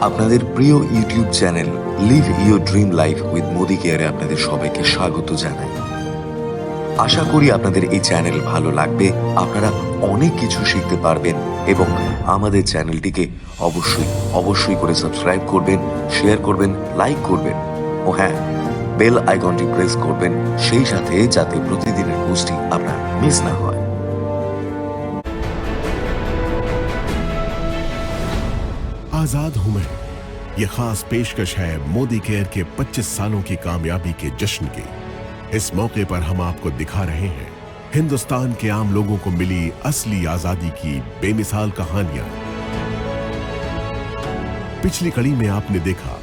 আপনাদের প্রিয় YouTube channel leave your dream life with Modi কেয়ারে আপনাদের সবাইকে স্বাগত জানাই। আশা করি আপনাদের এই চ্যানেল ভালো লাগবে, আপনারা অনেক কিছু শিখতে পারবেন এবং আমাদের চ্যানেলটিকে অবশ্যই করে সাবস্ক্রাইব করবেন, শেয়ার করবেন, লাইক করবেন ও হ্যাঁ, বেল আইকনটি প্রেস করবেন সেই সাথে, যাতে প্রতিদিনের পোস্টটি আপনার মিস না হয়। आजाद हूं मैं, ये खास पेशकश है मोदी केयर के 25 सालों की कामयाबी के जश्न की। इस मौके पर हम आपको दिखा रहे हैं हिंदुस्तान के आम लोगों को मिली असली आजादी की बेमिसाल कहानियां। पिछली कड़ी में आपने देखा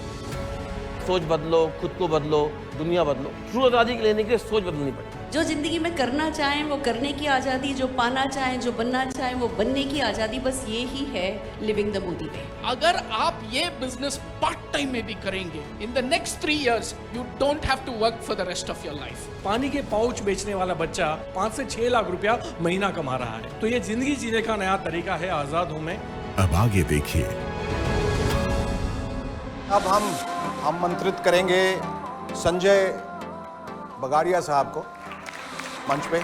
सोच बदलो, खुद को बदलो, दुनिया बदलो। ट्रू आज़ादी लेने के लिए सोच बदलनी पड़ती। जो जिंदगी में करना चाहें वो करने की आज़ादी, जो पाना चाहें, जो बनना चाहें वो बनने की आज़ादी, बस ये ही है लिविंग द मोदी वे। अगर आप ये बिजनेस पार्ट टाइम में भी करेंगे, in the next 3 years you don't have to work for the rest of your life. पानी के पाउच बेचने वाला बच्चा 5 से 6 लाख रुपया महीना कमा रहा है, तो ये जिंदगी जीने का नया तरीका है। आजाद हूं मैं। अब आगे देखिए। अब हम आमंत्रित करेंगे संजय बगाड़िया साहब को मंच पे।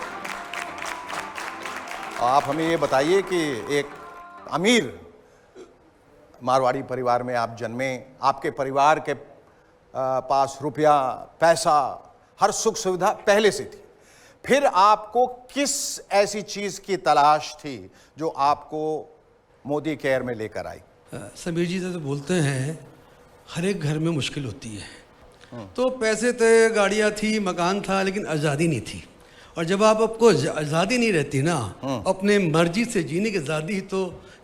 आप हमें ये बताइए कि एक अमीर मारवाड़ी परिवार में आप जन्मे, आपके परिवार के पास रुपया पैसा हर सुख सुविधा पहले से थी, फिर आपको किस ऐसी चीज़ की तलाश थी जो आपको मोदी केयर में लेकर आई? समीर जी तो बोलते हैं हर एक घर में मुश्किल होती है। तो पैसे थे, गाड़ियाँ थी, मकान था, लेकिन आज़ादी नहीं थी। और जब आपको आज़ादी नहीं रहती ना, अपने मर्जी से जीने की आज़ादी, तो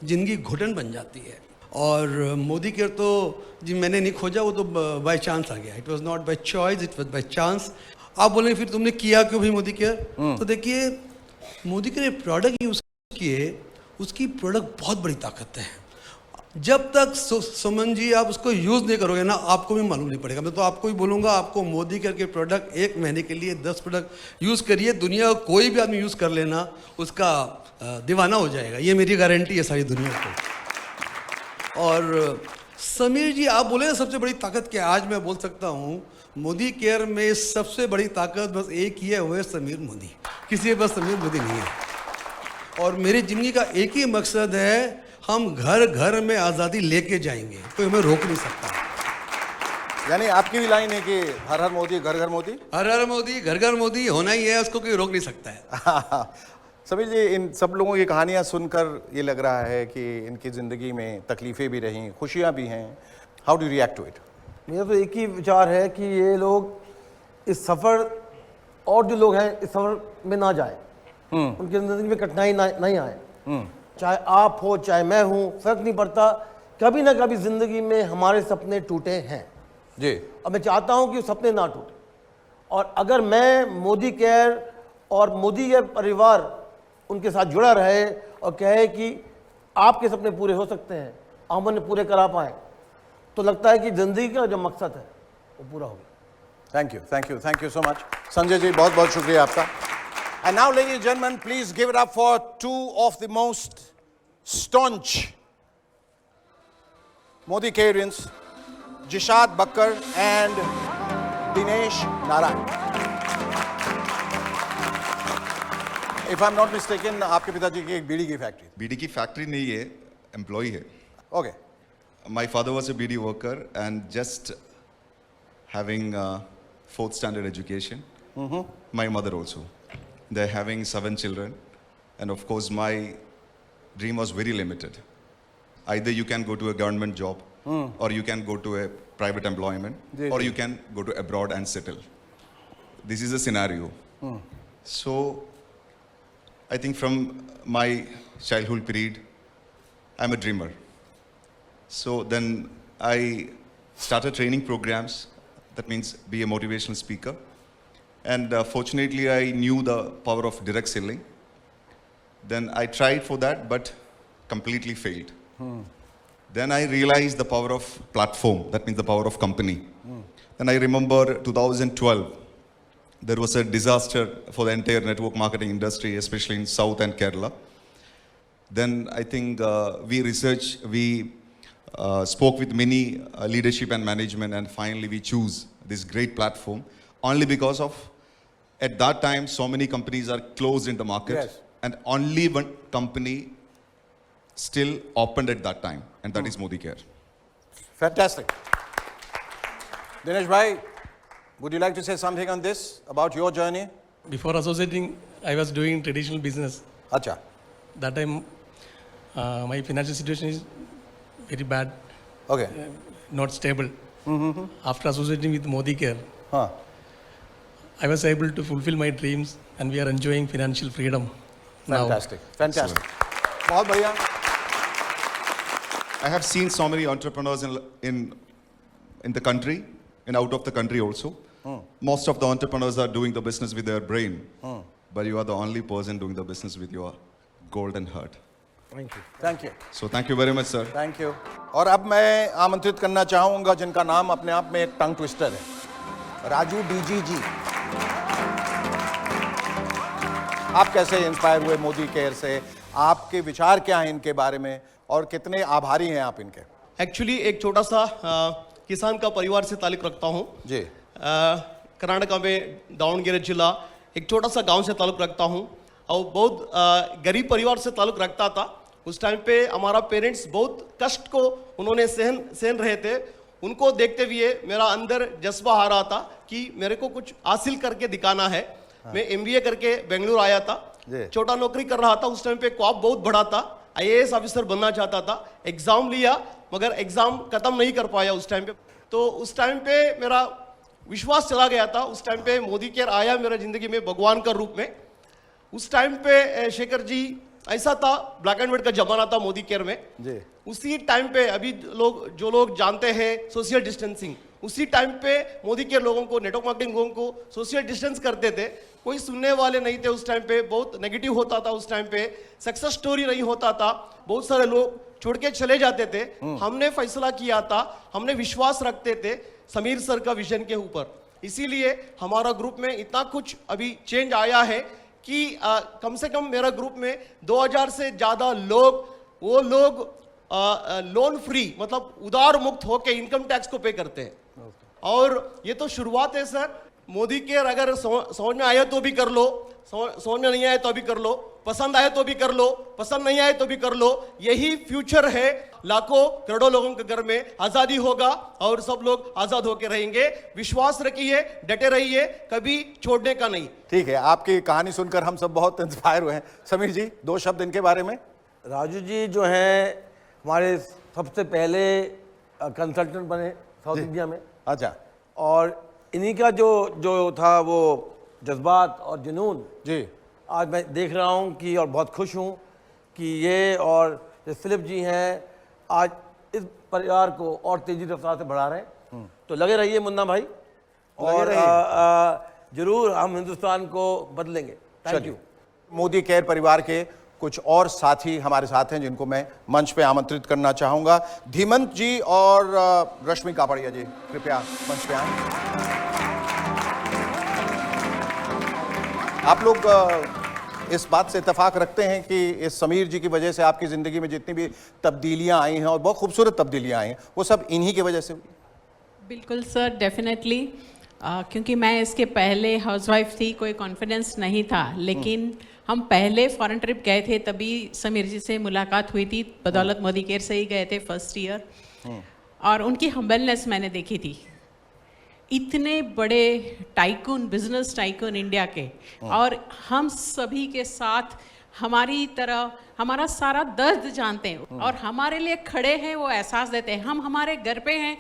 ज़िंदगी घुटन बन जाती है। और मोदी केयर तो जी मैंने नहीं खोजा, वो तो बाय चांस आ गया। It was not by choice, it was by chance. आप बोलेंगे फिर तुमने किया क्यों भाई मोदी केयर? तो देखिए, मोदी केयर प्रोडक्ट यूज़ किए, उसकी प्रोडक्ट बहुत बड़ी ताकत है। जब तक सुमन जी आप उसको यूज़ नहीं करोगे ना, आपको भी मालूम नहीं पड़ेगा। मैं तो आपको ही बोलूँगा, आपको मोदी केयर के प्रोडक्ट 1 महीने के लिए 10 प्रोडक्ट यूज़ करिए, दुनिया का कोई भी आदमी यूज़ कर लेना, उसका दीवाना हो जाएगा। ये मेरी गारंटी है सारी दुनिया को। और समीर जी आप बोले सबसे बड़ी ताकत क्या है? आज मैं बोल सकता हूँ मोदी केयर में सबसे बड़ी ताकत बस एक ही है, वो है समीर मोदी। किसी के पास समीर मोदी नहीं है। और मेरी ज़िंदगी का एक ही मकसद है, हम घर घर में आज़ादी लेके जाएंगे, कोई हमें रोक नहीं सकता। यानी आपकी भी लाइन है कि हर हर मोदी घर घर मोदी, हर हर मोदी घर घर मोदी होना ही है, उसको कोई रोक नहीं सकता है। समीर जी, इन सब लोगों की कहानियां सुनकर ये लग रहा है कि इनकी ज़िंदगी में तकलीफ़ें भी रहीं, खुशियां भी हैं। How do react to it? मेरा तो एक ही विचार है कि ये लोग इस सफ़र, और जो लोग हैं इस सफ़र में ना जाए, उनकी ज़िंदगी में कठिनाई नहीं आए। चाहे आप हो चाहे मैं हूँ, फ़र्क नहीं पड़ता, कभी ना कभी ज़िंदगी में हमारे सपने टूटे हैं जी। और मैं चाहता हूँ कि वो सपने ना टूटे। और अगर मैं मोदी केयर और मोदी केयर परिवार उनके साथ जुड़ा रहे और कहे कि आपके सपने पूरे हो सकते हैं, हम उन्हें पूरे करा पाएँ, तो लगता है कि ज़िंदगी का जो मकसद है वो पूरा हो गया। Thank you so much Sanjay ji, बहुत बहुत शुक्रिया आपका। And now, ladies and gentlemen, please give it up for 2 of the most staunch Modi Kerians, Jishad Bakkar and Dinesh Narayan. If I'm not mistaken, आपके पिताजी की एक बीड़ी की फैक्ट्री? बीड़ी की फैक्ट्री नहीं है, एम्प्लॉय है। Okay. My father was a BD worker and just having 4th standard education. My mother also. They're having 7 children, and of course my dream was very limited. Either you can go to a government job, or you can go to a private employment, or you can go to abroad and settle. This is a scenario. So I think from my childhood period, I'm a dreamer. So then I started training programs, that means be a motivational speaker. And fortunately, I knew the power of direct selling. Then I tried for that, but completely failed. Then I realized the power of platform, that means the power of company. Then I remember 2012, there was a disaster for the entire network marketing industry, especially in South and Kerala. Then I think we spoke with many leadership and management, and finally we choose this great platform only because of at that time so many companies are closed in the market, Yes. and only one company still opened at that time, and that is Modi Care. Fantastic. Dinesh bhai, would you like to say something on this about your journey? Before associating, I was doing traditional business. Acha. That time, my financial situation is very bad, Okay. not stable. After associating with Modi Care, हाँ. I was able to fulfill my dreams, and we are enjoying financial freedom now. Fantastic. Fantastic. बहुत बढ़िया. I have seen so many entrepreneurs in the country and out of the country also. Most of the entrepreneurs are doing the business with their brain, but you are the only person doing the business with your golden heart. Thank you. Thank you. So thank you very much, sir. Thank you. और अब मैं आमंत्रित करना चाहूंगा जिनका नाम अपने आप में एक टंग ट्विस्टर है, राजू डीजी जी. आप कैसे इंस्पायर हुए मोदी केयर से? आपके विचार क्या हैं इनके बारे में और कितने आभारी हैं आप इनके? एक्चुअली एक छोटा सा किसान का परिवार से ताल्लुक रखता हूँ जी. कर्नाटका में दावणगेरे जिला एक छोटा सा गांव से ताल्लुक रखता हूँ और बहुत गरीब परिवार से ताल्लुक रखता था. उस टाइम पे हमारा पेरेंट्स बहुत कष्ट को उन्होंने सहन रहे थे. उनको देखते हुए मेरा अंदर जज्बा आ रहा था कि मेरे को कुछ हासिल करके दिखाना है. मैं MBA करके बेंगलुरु आया था. छोटा नौकरी कर रहा था. उस टाइम पे ख्वाब बहुत बड़ा था, IAS ऑफिसर बनना चाहता था. एग्जाम लिया मगर एग्जाम खत्म नहीं कर पाया उस टाइम पे. तो उस टाइम पे मेरा विश्वास चला गया था. उस टाइम पे मोदी केयर आया मेरा जिंदगी में भगवान का रूप में. उस टाइम पे शेखर जी ऐसा था, ब्लैक एंड व्हाइट का जमाना था मोदी केयर में जी. उसी टाइम पे अभी जो लोग जानते हैं सोशल डिस्टेंसिंग, उसी टाइम पे मोदी केयर लोगों को, नेटवर्क मार्केटिंग लोगों को सोशल डिस्टेंस करते थे. कोई सुनने वाले नहीं थे उस टाइम पे. बहुत नेगेटिव होता था उस टाइम पे. सक्सेस स्टोरी नहीं होता था. बहुत सारे लोग छोड़ के चले जाते थे. हमने फैसला किया था, हमने विश्वास रखते थे समीर सर का विजन के ऊपर. इसीलिए हमारा ग्रुप में इतना कुछ अभी चेंज आया है कि कम से कम मेरा ग्रुप में 2000 से ज़्यादा लोग लोन फ्री मतलब उधार मुक्त होकर इनकम टैक्स को पे करते हैं. और ये तो शुरुआत है सर. मोदी केयर अगर समझ में आया तो भी कर लो, समझ में नहीं आया तो भी कर लो, पसंद आए तो भी कर लो, पसंद नहीं आए तो भी कर लो. यही फ्यूचर है. लाखों करोड़ों लोगों के घर में आजादी होगा और सब लोग आजाद होकर रहेंगे. विश्वास रखिए, डटे रहिए, कभी छोड़ने का नहीं. ठीक है. आपकी कहानी सुनकर हम सब बहुत इंस्पायर हुए हैं. समीर जी, 2 शब्द इनके बारे में. राजू जी जो हैं हमारे सबसे पहले कंसल्टेंट बने साउथ इंडिया में. अच्छा. और इन्हीं का जो था वो जज्बात और जुनून जी. आज मैं देख रहा हूँ कि और बहुत खुश हूँ कि ये और फिलिप जी हैं आज इस परिवार को और तेजी रफ्तार से बढ़ा रहे हैं. तो लगे रहिए मुन्ना भाई, और जरूर हम हिंदुस्तान को बदलेंगे. Thank you. मोदी केयर परिवार के कुछ और साथी हमारे साथ हैं जिनको मैं मंच पे आमंत्रित करना चाहूंगा. धीमंत जी और रश्मि कापड़िया जी कृपया मंच पे आएं. आप लोग इस बात से इत्तेफाक रखते हैं कि इस समीर जी की वजह से आपकी ज़िंदगी में जितनी भी तब्दीलियां आई हैं और बहुत खूबसूरत तब्दीलियां आई हैं वो सब इन्हीं की वजह से हुई? बिल्कुल सर, डेफिनेटली. क्योंकि मैं इसके पहले हाउसवाइफ थी, कोई कॉन्फिडेंस नहीं था. लेकिन हम पहले फॉरेन ट्रिप गए थे तभी समीर जी से मुलाकात हुई थी. बदौलत मोदी केयर से ही गए थे फर्स्ट ईयर. और उनकी हम्बलनेस मैंने देखी थी. इतने बड़े टाइकून, बिजनेस टाइकून इंडिया के, और हम सभी के साथ हमारी तरह हमारा सारा दर्द जानते हैं और हमारे लिए खड़े हैं, वो एहसास देते हैं. हम हमारे घर पे हैं,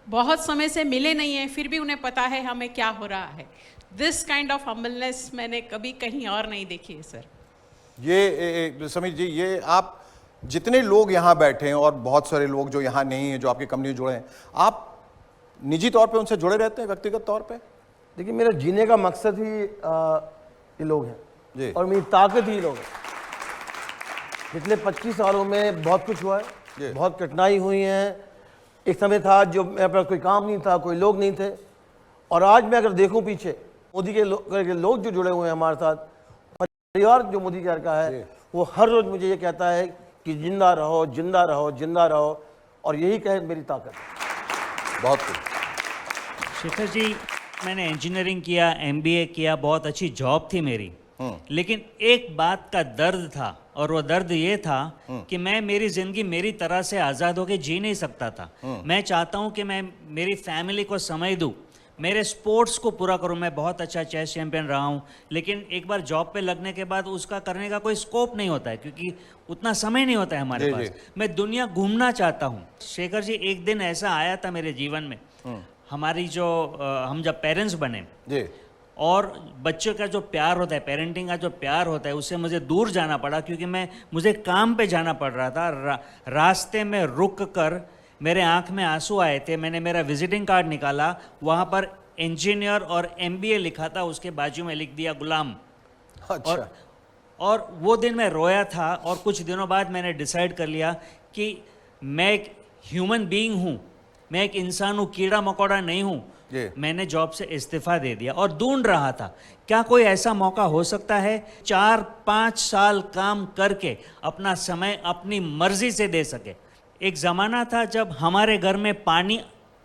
बहुत समय से मिले नहीं हैं, फिर भी उन्हें पता है हमें क्या हो रहा है. दिस काइंड ऑफ हम्बलनेस मैंने कभी कहीं और नहीं देखी है सर. ये समीर जी, ये आप जितने लोग यहाँ बैठे हैं और बहुत सारे लोग जो यहाँ नहीं हैं, जो आपकी कंपनी जुड़े हैं, आप निजी तौर पे उनसे जुड़े रहते हैं व्यक्तिगत तौर पे? देखिए, मेरा जीने का मकसद ही ये लोग हैं जी, और मेरी ताकत ही लोग हैं. पिछले 25 सालों में बहुत कुछ हुआ है, बहुत कठिनाई हुई हैं. एक समय था जो मेरे पास कोई काम नहीं था, कोई लोग नहीं थे, और आज मैं अगर देखूं पीछे मोदी के लोग जो जुड़े हुए हैं हमारे साथ, परिवार जो मोदी केयर का है, वो हर रोज़ मुझे ये कहता है कि जिंदा रहो, जिंदा रहो, जिंदा रहो. और यही कहे मेरी ताकत है। बहुत खूब। शेखर जी, मैंने इंजीनियरिंग किया, एमबीए किया, बहुत अच्छी जॉब थी मेरी, लेकिन एक बात का दर्द था, और वो दर्द ये था कि मैं मेरी जिंदगी मेरी तरह से आज़ाद होकर जी नहीं सकता था। मैं चाहता हूँ कि मैं मेरी फैमिली को समय दूँ, मेरे स्पोर्ट्स को पूरा करूँ। मैं बहुत अच्छा चेस चैंपियन रहा हूँ, लेकिन एक बार जॉब पे लगने के बाद उसका करने का कोई स्कोप नहीं होता है, क्योंकि उतना समय नहीं होता है हमारे पास। मैं दुनिया घूमना चाहता हूँ। शेखर जी, एक दिन ऐसा आया था मेरे जीवन में, हमारी जो हम जब पेरेंट्स बने जी, और बच्चों का जो प्यार होता है, पेरेंटिंग का जो प्यार होता है, उससे मुझे दूर जाना पड़ा, क्योंकि मुझे काम पे जाना पड़ रहा था। रास्ते में रुक कर मेरे आंख में आंसू आए थे। मैंने मेरा विजिटिंग कार्ड निकाला, वहाँ पर इंजीनियर और एमबीए लिखा था, उसके बाजू में लिख दिया गुलाम। अच्छा। और वो दिन मैं रोया था, और कुछ दिनों बाद मैंने डिसाइड कर लिया कि मैं एक ह्यूमन बीइंग हूँ, मैं एक इंसान हूँ, कीड़ा मकोड़ा नहीं हूँ। मैंने जॉब से इस्तीफा दे दिया और ढूंढ रहा था क्या कोई ऐसा मौका हो सकता है 4-5 साल काम करके अपना समय अपनी मर्जी से दे सके। एक ज़माना था जब हमारे घर में पानी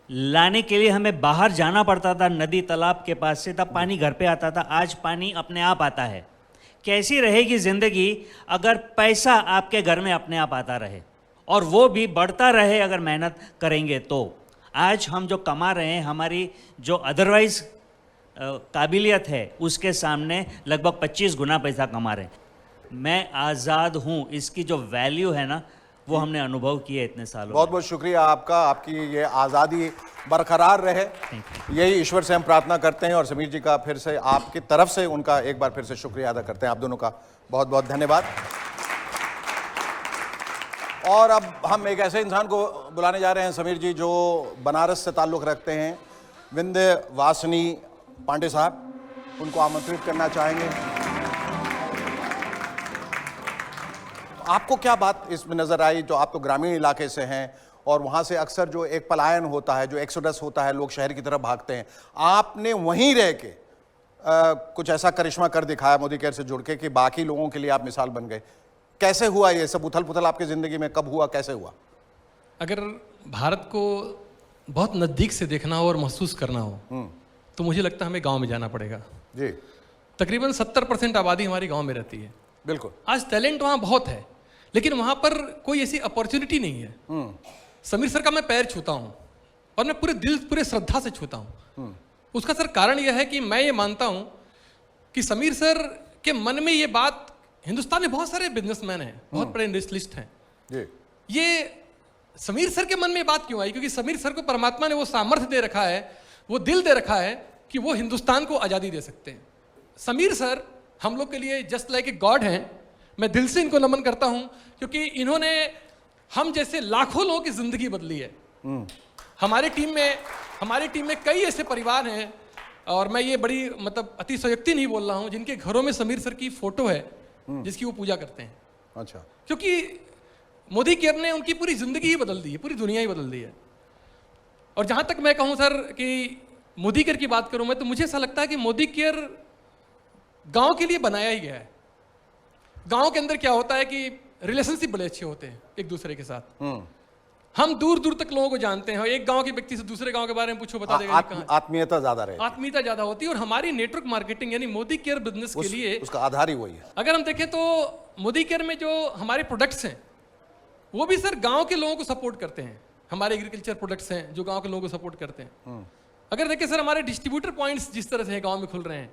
लाने के लिए हमें बाहर जाना पड़ता था, नदी तालाब के पास से, तब पानी घर पे आता था। आज पानी अपने आप आता है। कैसी रहेगी ज़िंदगी अगर पैसा आपके घर में अपने आप आता रहे, और वो भी बढ़ता रहे अगर मेहनत करेंगे तो। आज हम जो कमा रहे हैं, हमारी जो अदरवाइज काबिलियत है, उसके सामने लगभग 25 गुना पैसा कमा रहे हैं। मैं आज़ाद हूँ, इसकी जो वैल्यू है ना, वो हमने अनुभव किए इतने सालों। बहुत बहुत शुक्रिया आपका, आपकी ये आज़ादी बरकरार रहे, यही ईश्वर से हम प्रार्थना करते हैं। और समीर जी का फिर से आपकी तरफ से उनका एक बार फिर से शुक्रिया अदा करते हैं। आप दोनों का बहुत बहुत धन्यवाद। और अब हम एक ऐसे इंसान को बुलाने जा रहे हैं समीर जी, जो बनारस से ताल्लुक़ रखते हैं, विंध्यवासिनी पांडे साहब, उनको आमंत्रित करना चाहेंगे। आपको क्या बात इसमें नज़र आई, जो आप तो ग्रामीण इलाके से हैं और वहाँ से अक्सर जो एक पलायन होता है, जो एक्सोडस होता है, लोग शहर की तरफ भागते हैं, आपने वहीं रह के कुछ ऐसा करिश्मा कर दिखाया मोदी केयर से जुड़ के कि बाकी लोगों के लिए आप मिसाल बन गए। कैसे हुआ ये सब उथल पुथल आपकी ज़िंदगी में, कब हुआ, कैसे हुआ? अगर भारत को बहुत नज़दीक से देखना हो और महसूस करना हो तो मुझे लगता है हमें गांव में जाना पड़ेगा जी। तकरीबन 70% आबादी हमारी गांव में रहती है। बिल्कुल। आज टैलेंट वहाँ बहुत है, लेकिन वहाँ पर कोई ऐसी अपॉर्चुनिटी नहीं है। समीर सर का मैं पैर छूता हूँ और मैं पूरे दिल, पूरे श्रद्धा से छूता हूँ। उसका सर कारण यह है कि मैं ये मानता हूँ कि समीर सर के मन में ये बात, हिंदुस्तान में बहुत सारे बिजनेसमैन हैं, बहुत बड़े इंडस्ट्रियलिस्ट हैं, ये समीर सर के मन में बात क्यों आई? क्योंकि समीर सर को परमात्मा ने वो सामर्थ्य दे रखा है, वो दिल दे रखा है कि वो हिंदुस्तान को आज़ादी दे सकते हैं। समीर सर हम लोग के लिए जस्ट लाइक ए गॉड हैं। मैं दिल से इनको नमन करता हूं, क्योंकि इन्होंने हम जैसे लाखों लोगों की जिंदगी बदली है। हमारी टीम में कई ऐसे परिवार हैं, और मैं ये बड़ी मतलब अतिशयोक्ति नहीं बोल रहा हूं, जिनके घरों में समीर सर की फोटो है जिसकी वो पूजा करते हैं। अच्छा। क्योंकि मोदी केयर ने उनकी पूरी जिंदगी ही बदल दी है, पूरी दुनिया ही बदल दी है। और जहां तक मैं कहूं सर कि मोदी केयर की बात करूं मैं, तो मुझे ऐसा लगता है कि मोदी केयर गांव के लिए बनाया ही गया है। गांव के अंदर क्या होता है कि रिलेशनशिप बड़े अच्छे होते हैं एक दूसरे के साथ। हम दूर दूर तक लोगों को जानते हैं, एक गांव के व्यक्ति से दूसरे गांव के बारे में पूछो, बता देगा। आत्मीयता ज्यादा रहती है, आत्मीयता ज्यादा होती है। और हमारी नेटवर्क मार्केटिंग यानी मोदी केयर बिजनेस के लिए उसका आधार ही वही है। अगर हम देखें तो मोदी केयर में जो हमारे प्रोडक्ट्स हैं वो भी सर गांव के लोगों को सपोर्ट करते हैं। हमारे एग्रीकल्चर प्रोडक्ट्स हैं जो गांव के लोगों को सपोर्ट करते हैं। अगर देखें सर हमारे डिस्ट्रीब्यूटर पॉइंट्स जिस तरह से गांव में खुल रहे हैं,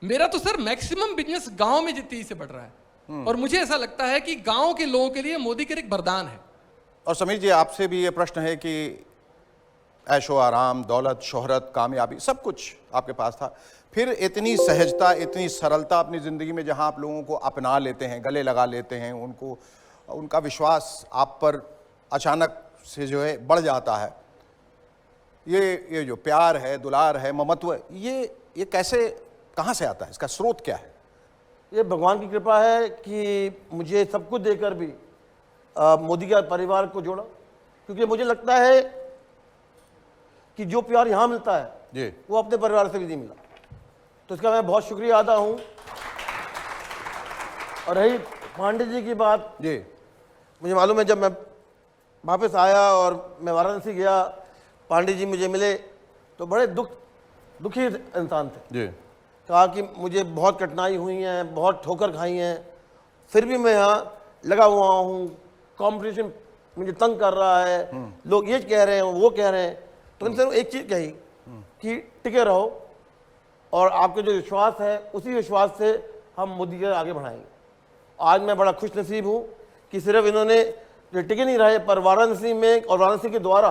मेरा तो सर मैक्सिमम बिजनेस गांव में तेजी से बढ़ रहा है। और मुझे ऐसा लगता है कि गांव के लोगों के लिए मोदी केयर एक वरदान है। और समीर जी, आपसे भी ये प्रश्न है कि ऐशो आराम, दौलत, शोहरत, कामयाबी सब कुछ आपके पास था, फिर इतनी सहजता, इतनी सरलता अपनी ज़िंदगी में, जहां आप लोगों को अपना लेते हैं, गले लगा लेते हैं, उनका विश्वास आप पर अचानक से जो है बढ़ जाता है। ये जो प्यार है, दुलार है, ममत्व, ये कैसे, कहाँ से आता है, इसका स्रोत क्या है? ये भगवान की कृपा है कि मुझे सब कुछ देकर भी मोदी के परिवार को जोड़ा। क्योंकि मुझे लगता है कि जो प्यार यहाँ मिलता है जी, वो अपने परिवार से भी नहीं मिला। तो इसका मैं बहुत शुक्रिया अदा हूँ। और रही पांडे जी की बात जी, मुझे मालूम है जब मैं वापस आया और मैं वाराणसी गया, पांडे जी मुझे मिले तो बड़े दुखी इंसान थे जी। कहा कि मुझे बहुत कठिनाई हुई हैं, बहुत ठोकर खाई हैं, फिर भी मैं यहाँ लगा हुआ हूँ, कंपटीशन मुझे तंग कर रहा है, लोग ये कह रहे हैं वो कह रहे हैं। तो उनसे एक चीज़ कही कि टिके रहो और आपके जो विश्वास है उसी विश्वास से हम मोदी के आगे बढ़ाएंगे। आज मैं बड़ा खुश नसीब हूँ कि सिर्फ इन्होंने जो टिके नहीं रहे पर वाराणसी में और वाराणसी के द्वारा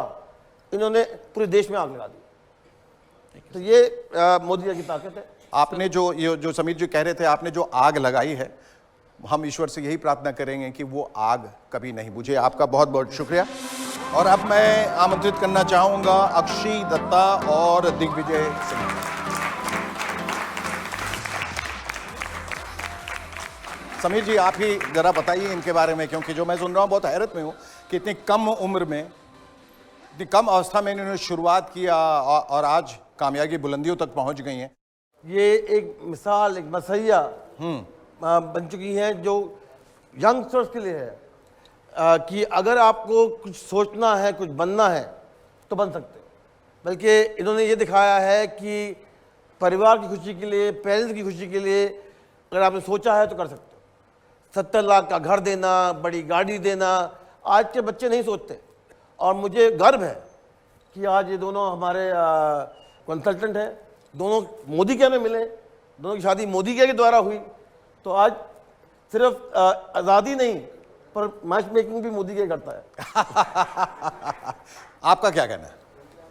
इन्होंने पूरे देश में आग लगा दी। तो ये मोदी जी की ताकत है। आपने जो समीर जी कह रहे थे, आपने जो आग लगाई है, हम ईश्वर से यही प्रार्थना करेंगे कि वो आग कभी नहीं बुझे। आपका बहुत बहुत शुक्रिया। और अब मैं आमंत्रित करना चाहूंगा अक्षी दत्ता और दिग्विजय सिंह। समीर जी, आप ही जरा बताइए इनके बारे में, क्योंकि जो मैं सुन रहा हूँ बहुत हैरत में हूँ कि इतनी कम उम्र में, इतनी कम अवस्था में इन्होंने शुरुआत किया और आज कामयाबी बुलंदियों तक पहुंच गई हैं। ये एक मिसाल, एक मसैया बन चुकी है जो यंगस्टर्स के लिए है कि अगर आपको कुछ सोचना है, कुछ बनना है तो बन सकते हो। बल्कि इन्होंने ये दिखाया है कि परिवार की खुशी के लिए, पेरेंट्स की खुशी के लिए अगर आपने सोचा है तो कर सकते हो। 70 लाख का घर देना, बड़ी गाड़ी देना, आज के बच्चे नहीं सोचते। और मुझे गर्व है कि आज ये दोनों हमारे कंसल्टेंट हैं, दोनों मोदी के में मिले, दोनों की शादी मोदी के द्वारा हुई। तो आज सिर्फ आज़ादी नहीं पर मैच मेकिंग भी मोदी के करता है। आपका क्या कहना है?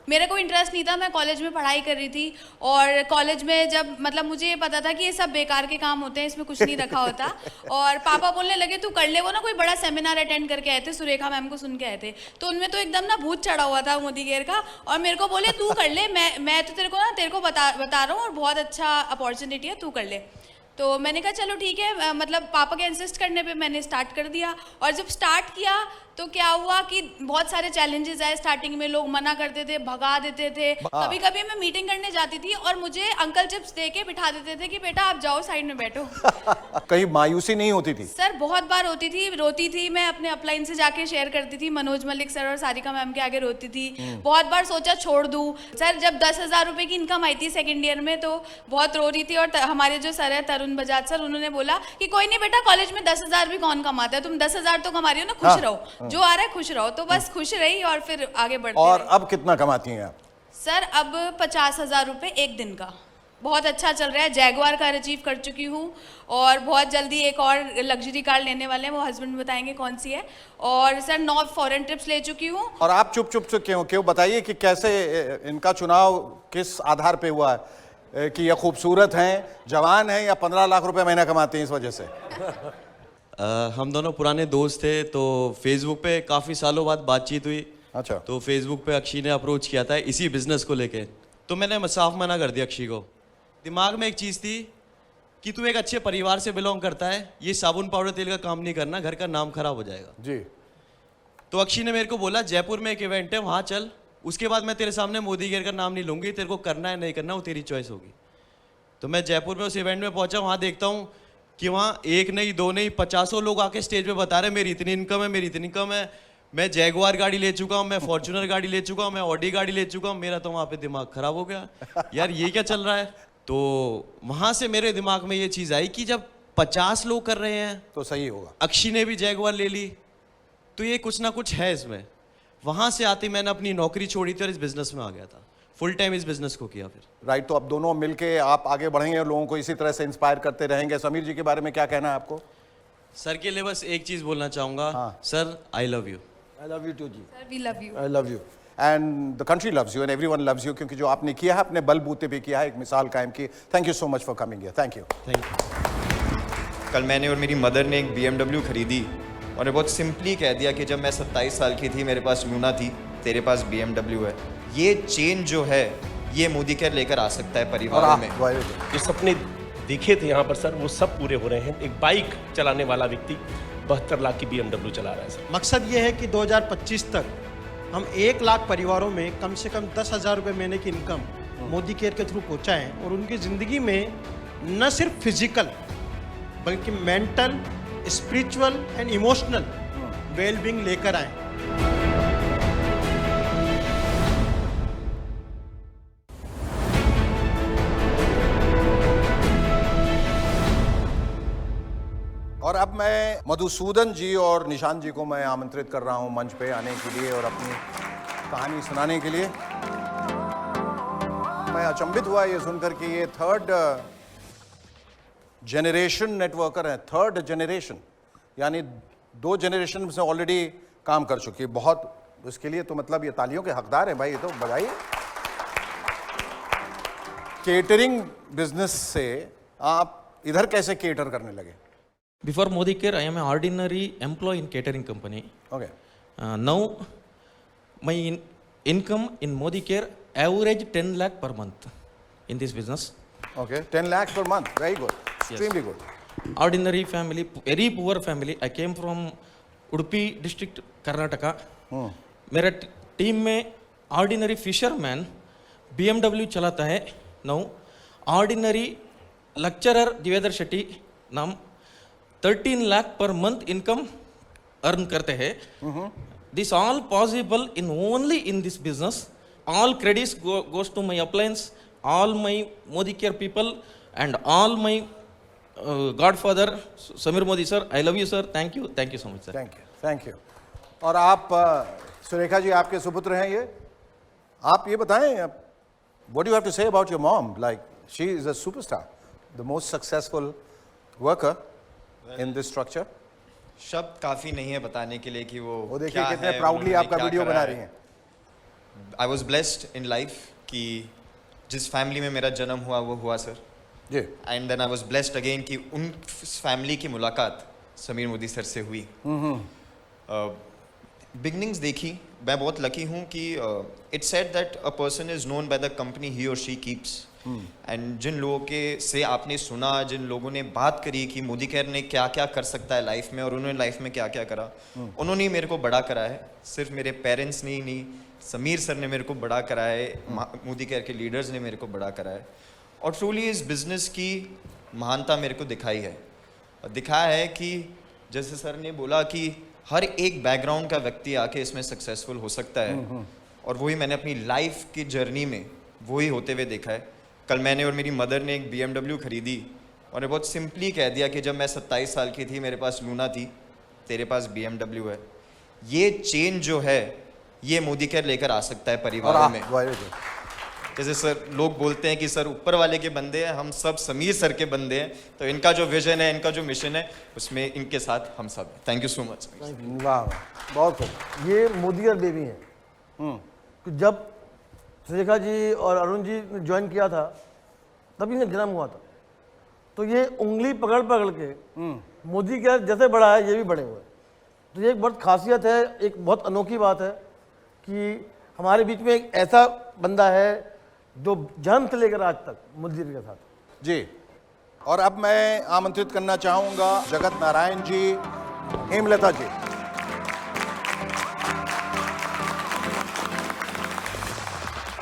मेरा कोई इंटरेस्ट नहीं था, मैं कॉलेज में पढ़ाई कर रही थी और कॉलेज में जब मतलब मुझे ये पता था कि ये सब बेकार के काम होते हैं, इसमें कुछ नहीं रखा होता। और पापा बोलने लगे तू कर ले। वो ना कोई बड़ा सेमिनार अटेंड करके आए थे, सुरेखा मैम को सुन के आए थे, तो उनमें तो एकदम ना भूत चढ़ा हुआ था मोदी केयर का। और मेरे को बोले तू कर ले, मैं तो तेरे को बता रहा हूँ और बहुत अच्छा अपॉर्चुनिटी है, तू कर ले। तो मैंने कहा चलो ठीक है, मतलब पापा के इंसिस्ट करने पे मैंने स्टार्ट कर दिया। और जब स्टार्ट किया तो क्या हुआ कि बहुत सारे चैलेंजेस आए स्टार्टिंग में, लोग मना करते थे, भगा देते थे। कभी कभी मैं मीटिंग करने जाती थी और मुझे अंकल चिप्स दे के बिठा देते थे कि बेटा आप जाओ साइड में बैठो। कहीं मायूसी नहीं होती थी? सर बहुत बार होती थी, रोती थी मैं, अपने अपलाइन से जाके शेयर करती थी, मनोज मलिक सर और सारिका मैम के आगे रोती थी। बहुत बार सोचा छोड़ दूं। सर जब 10,000 रुपए की इनकम आई थी सेकेंड ईयर में तो बहुत रो रही थी। और हमारे जो सर है तरुण बजाज सर, उन्होंने बोला कि कोई नहीं बेटा, कॉलेज में 10,000 भी कौन कमाता है, तुम 10,000 तो कमा रही हो ना, खुश रहो, जो आ रहा है खुश रहो। तो बस खुश रही और फिर आगे बढ़ते और रही। अब कितना कमाती हैं आप? सर अब 50,000 रुपए एक दिन का, बहुत अच्छा चल रहा है। जैगवार कार अचीव कर चुकी हूँ और बहुत जल्दी एक और लग्जरी कार लेने वाले हैं, वो हस्बैंड बताएंगे कौन सी है। और सर 9 फॉरेन ट्रिप्स ले चुकी हूँ। और आप चुप चुप से क्यों बताइए कि कैसे इनका चुनाव किस आधार पे हुआ है कि ये खूबसूरत हैं, जवान हैं या 15 लाख रुपए महीना कमाते हैं इस वजह से? हम दोनों पुराने दोस्त थे तो फेसबुक पे काफ़ी सालों बाद बातचीत हुई। अच्छा। तो फेसबुक पे अक्षी ने अप्रोच किया था इसी बिजनेस को लेके, तो मैंने साफ मना कर दिया अक्षी को। दिमाग में एक चीज़ थी कि तू एक अच्छे परिवार से बिलोंग करता है, ये साबुन पाउडर तेल का काम नहीं करना, घर का नाम खराब हो जाएगा जी। तो अक्षी ने मेरे को बोला जयपुर में एक इवेंट है वहाँ चल, उसके बाद मैं तेरे सामने मोदी केयर का नाम नहीं लूँगी, तेरे को करना है नहीं करना वो तेरी चॉइस होगी। तो मैं जयपुर में उस इवेंट में पहुँचा, वहाँ देखता हूँ कि वहाँ एक नहीं दो नहीं 50 लोग आके स्टेज पे बता रहे मेरी इतनी इनकम है, मेरी इतनी इनकम है, मैं जैगुआर गाड़ी ले चुका हूँ, मैं फॉर्च्यूनर गाड़ी ले चुका हूँ, मैं ऑडी गाड़ी ले चुका हूँ। मेरा तो वहाँ पे दिमाग खराब हो गया, यार ये क्या चल रहा है। तो वहाँ से मेरे दिमाग में ये चीज़ आई कि जब 50 लोग कर रहे हैं तो सही होगा। अक्षी ने भी जैगुआर ले ली तो ये कुछ ना कुछ है इसमें। वहाँ से आते मैंने अपनी नौकरी छोड़ी थी और इस बिजनेस में आ गया था, फुल टाइम इस बिजनेस को किया फिर। राइट, तो अब दोनों मिलके आप आगे बढ़ेंगे और लोगों को इसी तरह से इंस्पायर करते रहेंगे। समीर जी के बारे में क्या कहना है आपको? सर के लिए बस एक चीज़ बोलना चाहूँगा, sir I love you. I love you too जी। Sir we love you. I love you and the country loves you and everyone loves you, क्योंकि जो आपने किया है अपने बलबूते पे किया है, एक मिसाल कायम की। Thank you so much for coming here. Thank you. Thank you. कल मैंने और मेरी मदर ने एक BMW खरीदी और बहुत सिंपली कह दिया कि जब मैं 27 साल की थी मेरे पास लूना थी, तेरे पास BMW है। ये चेंज जो है ये मोदी केयर लेकर आ सकता है परिवारों में। जो सपने देखे थे यहाँ पर सर वो सब पूरे हो रहे हैं। एक बाइक चलाने वाला व्यक्ति 72 लाख की BMW चला रहा है सर। मकसद ये है कि 2025 तक हम 1 लाख परिवारों में कम से कम 10,000 रुपये महीने की इनकम मोदी केयर के थ्रू पहुँचाएँ और उनकी ज़िंदगी में न सिर्फ फिजिकल बल्कि mental, spiritual and emotional wellbeing लेकर आएँ। अब मैं मधुसूदन जी और निशांत जी को मैं आमंत्रित कर रहा हूं मंच पे आने के लिए और अपनी कहानी सुनाने के लिए। मैं अचंभित हुआ ये सुनकर कि ये थर्ड जनरेशन नेटवर्कर है। थर्ड जनरेशन यानी 2 जनरेशन से ऑलरेडी काम कर चुकी है। बहुत इसके लिए तो मतलब ये तालियों के हकदार हैं भाई, ये तो बधाई। केटरिंग बिजनेस से आप इधर कैसे केटर करने लगे? Before Modi Care, I am an ordinary employee in catering company. Okay. Now, my income in Modi Care average 10 lakh per month in this business. Okay, 10 lakhs per month. Very good. Extremely good. Ordinary family, very poor family. I came from Udupi district, Karnataka. मेरा team में ordinary fisherman BMW चलाता है। Now ordinary lecturer Divedar Shetty नाम 13 lakh per month income earn करते हैं। This all possible in only in this business. All credits goes to my appliance, all my Modi care people and all my godfather Sameer Modi sir. I love you sir. Thank you so much sir. Thank you. और आप सुरेखा जी आपके सुपुत्र हैं ये। आप ये बताएं, what do you have to say about your mom? Like she is a superstar, the most successful worker in this structure. शब्द काफी नहीं है बताने के लिए कि वो देखिए क्या कितने है, प्राउडली उन्होंने आपका क्या वीडियो करा बना है। रही हैं। I was blessed in life कि जिस फैमिली में मेरा जन्म हुआ वो हुआ सर। जी। And then I was blessed again कि उन फैमिली की मुलाकात समीर मोदी सर से हुई। बिगनिंग्स देखी। मैं बहुत लकी हूँ कि it's said that a person is known by the company he और शी कीप्स। एंड जिन लोगों के से आपने सुना, जिन लोगों ने बात करी कि मोदी केयर ने क्या क्या कर सकता है लाइफ में और उन्होंने लाइफ में क्या क्या करा, उन्होंने मेरे को बड़ा करा है। सिर्फ मेरे पेरेंट्स ने ही नहीं, समीर सर ने मेरे को बड़ा करा है, मोदी केयर के लीडर्स ने मेरे को बड़ा करा है। और ट्रूली इस बिजनेस की महानता मेरे को दिखाई है। दिखाया है कि जैसे सर ने बोला कि हर एक बैकग्राउंड का व्यक्ति आके इसमें सक्सेसफुल हो सकता है। और वही मैंने अपनी लाइफ की जर्नी में वही होते हुए देखा है। कल मैंने और मेरी मदर ने एक BMW खरीदी और बहुत सिंपली कह दिया कि जब मैं 27 साल की थी मेरे पास लूना थी, तेरे पास BMW है। ये चेंज जो है ये मोदी केयर लेकर आ सकता है परिवारों में। जैसे सर लोग बोलते हैं कि सर ऊपर वाले के बंदे हैं, हम सब समीर सर के बंदे हैं। तो इनका जो विजन है, इनका जो मिशन है, उसमें इनके साथ हम सब हैं। Thank you so much. वाह, बहुत खूब। ये मोदी केयर बेबी हैं। जब सुरेखा जी और अरुण जी ने ज्वाइन किया था तभी इनका जन्म हुआ था। तो ये उंगली पकड़ पकड़ के मोदी केयर जैसे बड़ा है ये भी बड़े हुए। तो ये एक बहुत खासियत है, एक बहुत अनोखी बात है कि हमारे बीच में एक ऐसा बंदा है जो जन्म से लेकर आज तक मोदी के साथ। जी। और अब मैं आमंत्रित करना चाहूंगा जगत नारायण जी, हेमलता जी।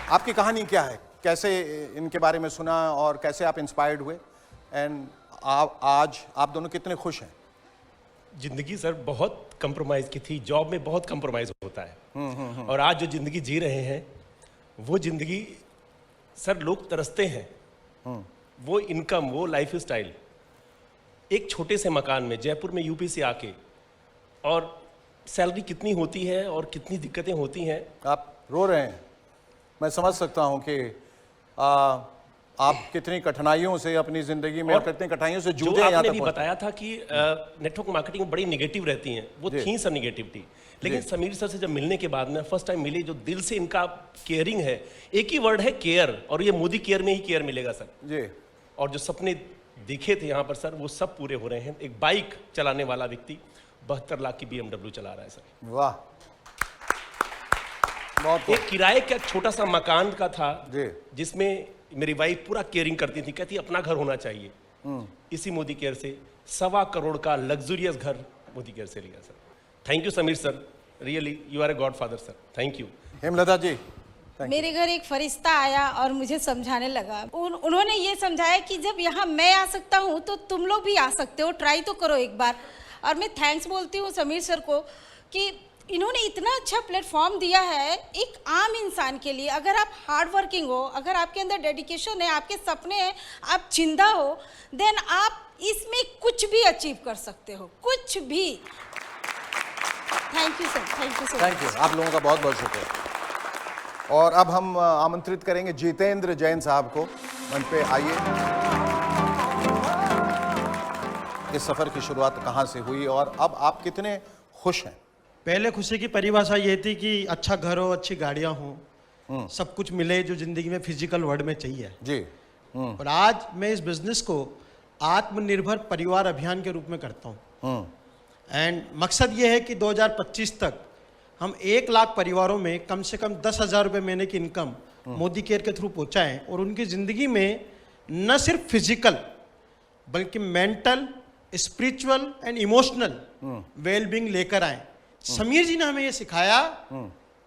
आपकी कहानी क्या है? कैसे इनके बारे में सुना और कैसे आप इंस्पायर्ड हुए? एंड आज आप दोनों कितने खुश हैं? जिंदगी सर बहुत कंप्रोमाइज की थी। जॉब में बहुत कंप्रोमाइज होता है। और आज जो जिंदगी जी रहे हैं वो जिंदगी सर लोग तरसते हैं। वो इनकम, वो लाइफ स्टाइल, एक छोटे से मकान में जयपुर में यूपी से आके, और सैलरी कितनी होती है और कितनी दिक्कतें होती हैं। आप रो रहे हैं, मैं समझ सकता हूं कि आप कितनी कठिनाइयों से अपनी जिंदगी में, कितनी कठिनाइयों से जूझे हैं। आपने भी बताया था कि नेटवर्क मार्केटिंग बड़ी निगेटिव रहती हैं, वो थी सर निगेटिविटी। लेकिन समीर सर से जब मिलने के बाद में फर्स्ट टाइम मिली, जो दिल से इनका केयरिंग है, एक ही वर्ड है केयर, और ये मोदी केयर में ही केयर मिलेगा सर जी। और जो सपने देखे थे यहाँ पर सर वो सब पूरे हो रहे हैं। एक बाइक चलाने वाला व्यक्ति 72 लाख की BMW चला रहा है सर। वाह, बहुत। एक किराए का छोटा सा मकान का था जिसमें मेरी वाइफ पूरा केयरिंग करती थी, कहती अपना घर होना चाहिए। इसी मोदी केयर से 1.25 करोड़ का लग्जूरियस घर मोदी केयर से लिया sir. Thank you Sameer sir, really you are a godfather sir. Thank you. Hemlata ji. मेरे घर एक फरिश्ता आया और मुझे समझाने लगा। उन्होंने ये समझाया कि जब यहाँ मैं आ सकता हूँ तो तुम लोग भी आ सकते हो, ट्राई तो करो एक बार। और मैं थैंक्स बोलती हूँ समीर सर को कि इन्होंने इतना अच्छा प्लेटफॉर्म दिया है एक आम इंसान के लिए। अगर आप हार्ड वर्किंग हो, अगर आपके अंदर डेडिकेशन है, आपके सपने हैं, आप जिंदा हो, देन आप इसमें कुछ भी अचीव कर सकते हो, कुछ भी। Thank you sir, thank you sir. Thank you, आप लोगों का बहुत बहुत शुक्रिया। और अब हम आमंत्रित करेंगे जितेंद्र जैन साहब को मंच पे। आइए, इस सफर की शुरुआत कहाँ से हुई और अब आप कितने खुश हैं? पहले खुशी की परिभाषा ये थी कि अच्छा घर हो, अच्छी गाड़ियां हो, सब कुछ मिले जो जिंदगी में फिजिकल वर्ल्ड में चाहिए जी। और आज मैं इस बिजनेस को आत्मनिर्भर परिवार अभियान के रूप में करता हूँ। एंड मकसद ये है कि 2025 तक हम 1 लाख परिवारों में कम से कम 10,000 रुपये महीने की इनकम मोदी केयर के थ्रू पहुँचाएं और उनकी ज़िंदगी में न सिर्फ फिजिकल बल्कि mental, spiritual and emotional wellbeing लेकर आए। समीर जी ने हमें ये सिखाया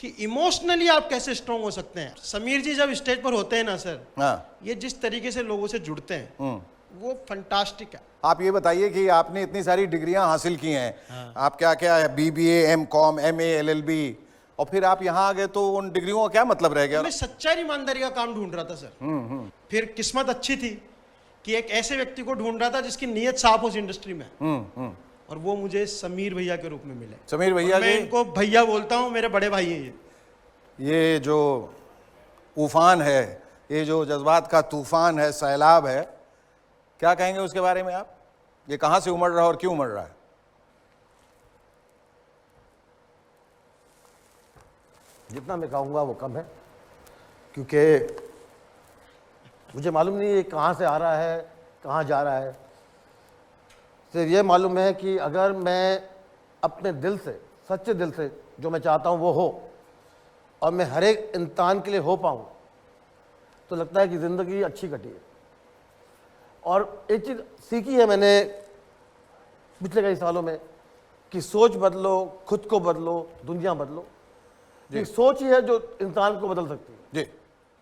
कि इमोशनली आप कैसे स्ट्रांग हो सकते हैं। समीर जी जब स्टेज पर होते हैं ना सर, ये जिस तरीके से लोगों से जुड़ते हैं वो फंटास्टिक है। आप ये बताइए कि आपने इतनी सारी डिग्रियां हासिल की हैं, आप क्या क्या है, BBA, M.Com, MA, LLB, और फिर आप यहाँ आ गए तो उन डिग्रियों का क्या मतलब रह गया? मैं सच्चाई ईमानदारी का काम ढूंढ रहा था सर। फिर किस्मत अच्छी थी कि एक ऐसे व्यक्ति को ढूंढ रहा था जिसकी नीयत साफ हो इस इंडस्ट्री में, और वो मुझे समीर भैया के रूप में मिले। समीर भैया, मैं इनको भैया बोलता हूँ, मेरे बड़े भाई हैं ये जो उफान है, ये जो जज्बात का तूफान है, सैलाब है, क्या कहेंगे उसके बारे में आप? ये कहाँ से उमड़ रहा है और क्यों उमड़ रहा है? जितना मैं कहूँगा वो कम है, क्योंकि मुझे मालूम नहीं ये कहाँ से आ रहा है, कहाँ जा रहा है। सिर्फ ये मालूम है कि अगर मैं अपने दिल से, सच्चे दिल से जो मैं चाहता हूँ वो हो और मैं हर एक इंसान के लिए हो पाऊँ, तो लगता है कि ज़िंदगी अच्छी कटी है। और एक चीज़ सीखी है मैंने पिछले कई सालों में कि सोच बदलो, खुद को बदलो, दुनिया बदलो। ये सोच ही है जो इंसान को बदल सकती है। जी,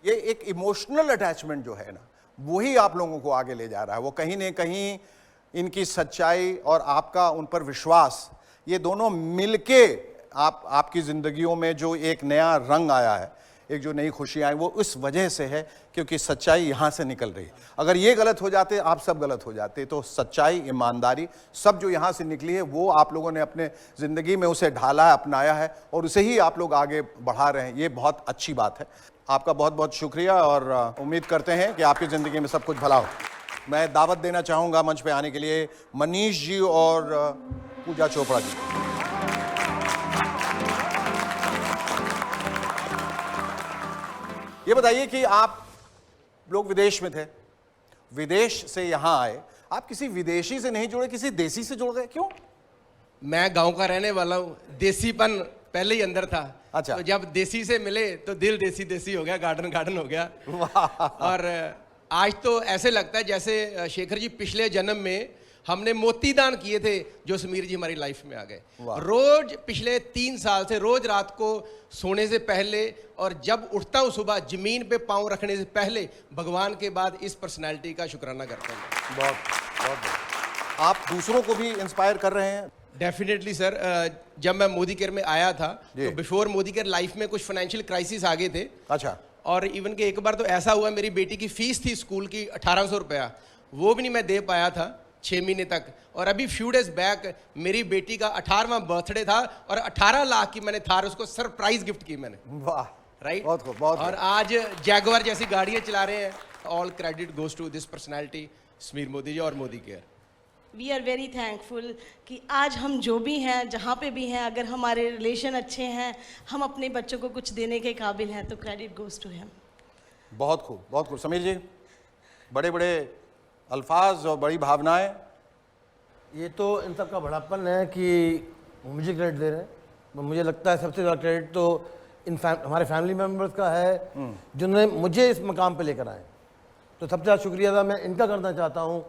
ये एक इमोशनल अटैचमेंट जो है ना, वही आप लोगों को आगे ले जा रहा है। वो कहीं न कहीं इनकी सच्चाई और आपका उन पर विश्वास, ये दोनों मिलके आपकी ज़िंदगियों में जो एक नया रंग आया है, एक जो नई खुशी आई, वो इस वजह से है क्योंकि सच्चाई यहाँ से निकल रही है। अगर ये गलत हो जाते, आप सब गलत हो जाते, तो सच्चाई, ईमानदारी सब जो यहाँ से निकली है वो आप लोगों ने अपने ज़िंदगी में उसे ढाला है, अपनाया है और उसे ही आप लोग आगे बढ़ा रहे हैं। ये बहुत अच्छी बात है। आपका बहुत बहुत शुक्रिया और उम्मीद करते हैं कि आपकी ज़िंदगी में सब कुछ भला हो। मैं दावत देना चाहूँगा मंच पे आने के लिए मनीष जी और पूजा चोपड़ा जी। ये बताइए कि आप लोग विदेश में थे, विदेश से यहाँ आए, आप किसी विदेशी से नहीं जुड़े, किसी देसी से जुड़ गए, क्यों? मैं गांव का रहने वाला हूँ, देसीपन पहले ही अंदर था। अच्छा। तो जब देसी से मिले तो दिल देसी देसी हो गया, गार्डन गार्डन हो गया। और आज तो ऐसे लगता है जैसे शेखर जी पिछले जन्म में हमने मोतीदान किए थे जो समीर जी हमारी लाइफ में आ गए। रोज पिछले 3 साल से रोज रात को सोने से पहले और जब उठता हूँ सुबह जमीन पे पाँव रखने से पहले भगवान के बाद इस पर्सनैलिटी का शुक्राना करता हूँ। बहुत आप दूसरों को भी इंस्पायर कर रहे हैं? Definitely sir. जब मैं मोदी केयर में आया था तो बिफोर मोदी केयर लाइफ में कुछ फाइनेंशियल क्राइसिस आ गए थे। अच्छा। और इवन के एक बार तो ऐसा हुआ, मेरी बेटी की फीस थी स्कूल की 1800 रुपया, वो भी नहीं मैं दे पाया था 6 महीने तक। और अभी फ्यू डेज बैक मेरी बेटी का 18वां बर्थडे था और 18 लाख की मैंने थार उसको सरप्राइज गिफ्ट की मैंने। वाह, राइट। बहुत और आज जैगुआर जैसी गाड़ियां चला रहे हैं। All credit goes to this personality Sameer Modi ji और Modi care. We are very thankful कि आज हम जो भी हैं, जहाँ पे भी हैं, अगर हमारे रिलेशन अच्छे हैं, हम अपने बच्चों को कुछ देने के काबिल हैं, तो क्रेडिट गोज टू हिम। बहुत खूब, बहुत खूब। समीर जी, बड़े बड़े अल्फाज और बड़ी भावनाएं। ये तो इन सब का बड़ापन है कि मुझे क्रेडिट दे रहे हैं। मुझे लगता है सबसे ज़्यादा क्रेडिट तो हमारे फैमिली मेम्बर्स का है जिन्होंने मुझे इस मकाम पे लेकर आए। तो सबसे ज़्यादा शुक्रिया अदा मैं इनका करना चाहता हूँ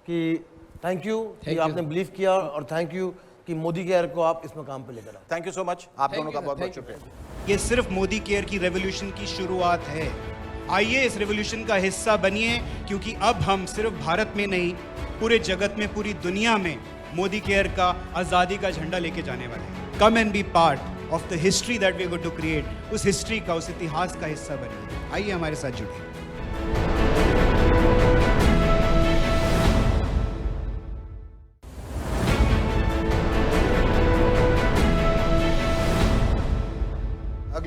कि थैंक यू कि आपने बिलीव किया और थैंक यू कि मोदी केयर को आप इस मकाम पे लेकर आए। Thank you so much. आप दोनों का बहुत बहुत शुक्रिया। ये सिर्फ मोदी केयर की रेवोल्यूशन की शुरुआत है। आइए इस रेवोल्यूशन का हिस्सा बनिए, क्योंकि अब हम सिर्फ भारत में नहीं, पूरे जगत में, पूरी दुनिया में मोदी केयर का आज़ादी का झंडा लेके जाने वाले हैं। Come and be part of the history that we are going to create. उस हिस्ट्री का, उस इतिहास का हिस्सा बनिए। आइए हमारे साथ जुड़िए।